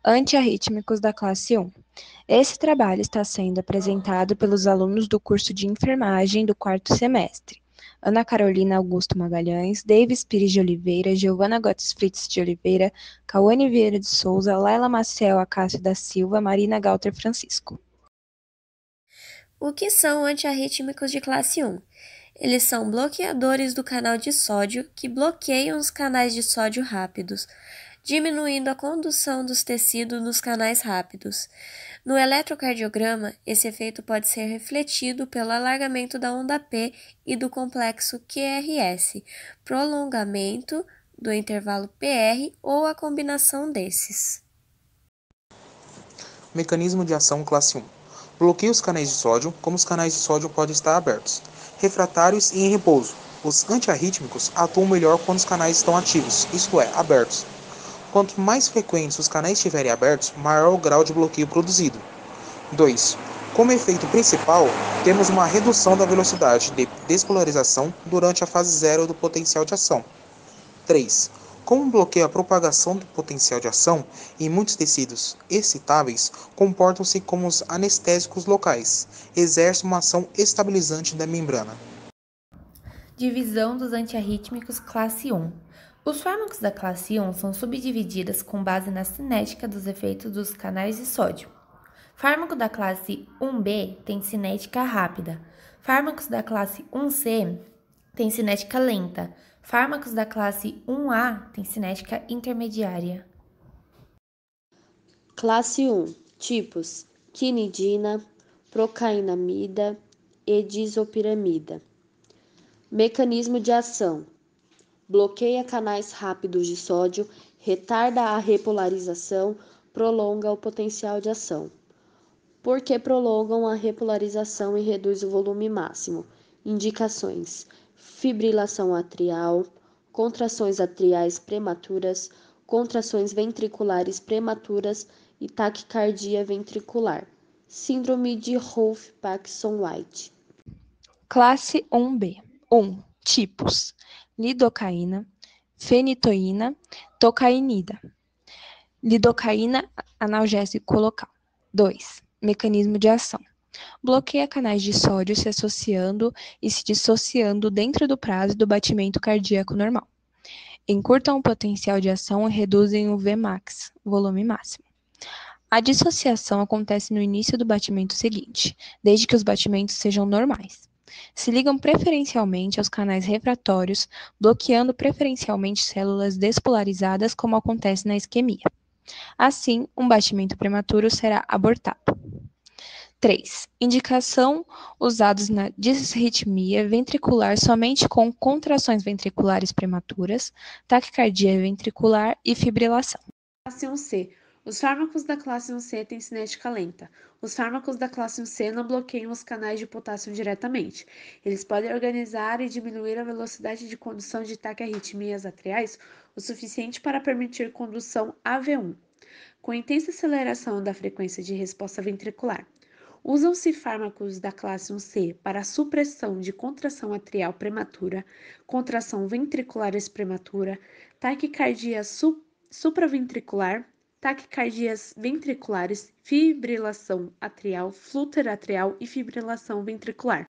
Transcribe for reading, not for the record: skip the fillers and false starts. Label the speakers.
Speaker 1: Antiarrítmicos da classe 1. Esse trabalho está sendo apresentado pelos alunos do curso de enfermagem do quarto semestre. Ana Carolina Augusto Magalhães, Davis Pires de Oliveira, Giovana Gottfrieds de Oliveira, Cauane Vieira de Souza, Laila Maciel Acácio da Silva, Marina Galter Francisco.
Speaker 2: O que são antiarrítmicos de classe 1? Eles são bloqueadores do canal de sódio que bloqueiam os canais de sódio rápidos, diminuindo a condução dos tecidos nos canais rápidos. No eletrocardiograma, esse efeito pode ser refletido pelo alargamento da onda P e do complexo QRS, prolongamento do intervalo PR ou a combinação desses.
Speaker 3: Mecanismo de ação classe 1. Bloqueia os canais de sódio, como os canais de sódio podem estar abertos, refratários e em repouso. Os antiarrítmicos atuam melhor quando os canais estão ativos, isto é, abertos. Quanto mais frequentes os canais estiverem abertos, maior o grau de bloqueio produzido. 2. Como efeito principal, temos uma redução da velocidade de despolarização durante a fase zero do potencial de ação. 3. Como bloqueia a propagação do potencial de ação em muitos tecidos excitáveis, comportam-se como os anestésicos locais, exercem uma ação estabilizante da membrana.
Speaker 4: Divisão dos antiarrítmicos classe 1. Os fármacos da classe 1 são subdivididos com base na cinética dos efeitos dos canais de sódio. Fármaco da classe 1B tem cinética rápida. Fármacos da classe 1C têm cinética lenta. Fármacos da classe 1A têm cinética intermediária.
Speaker 5: Classe 1. Tipos: quinidina, procainamida e disopiramida. Mecanismo de ação: bloqueia canais rápidos de sódio, retarda a repolarização, prolonga o potencial de ação. Por que prolongam a repolarização e reduz o volume máximo? Indicações: fibrilação atrial, contrações atriais prematuras, contrações ventriculares prematuras e taquicardia ventricular. Síndrome de Wolff-Parkinson-White.
Speaker 1: Classe 1B. 1. Tipos: lidocaína, fenitoína, tocainida. Lidocaína, analgésico local. 2. Mecanismo de ação: bloqueia canais de sódio se associando e se dissociando dentro do prazo do batimento cardíaco normal. Encurtam o potencial de ação e reduzem o Vmax, volume máximo. A dissociação acontece no início do batimento seguinte, desde que os batimentos sejam normais. Se ligam preferencialmente aos canais refratórios, bloqueando preferencialmente células despolarizadas, como acontece na isquemia. Assim, um batimento prematuro será abortado. 3. Indicação usados na disritmia ventricular somente com contrações ventriculares prematuras, taquicardia ventricular e fibrilação.
Speaker 6: Classe 1C. Os fármacos da classe 1C têm cinética lenta. Os fármacos da classe 1C não bloqueiam os canais de potássio diretamente. Eles podem organizar e diminuir a velocidade de condução de taquiarritmias atriais o suficiente para permitir condução AV1, com intensa aceleração da frequência de resposta ventricular. Usam-se fármacos da classe 1C para a supressão de contração atrial prematura, contração ventriculares prematura, taquicardia supraventricular, taquicardias ventriculares, fibrilação atrial, flúter atrial e fibrilação ventricular.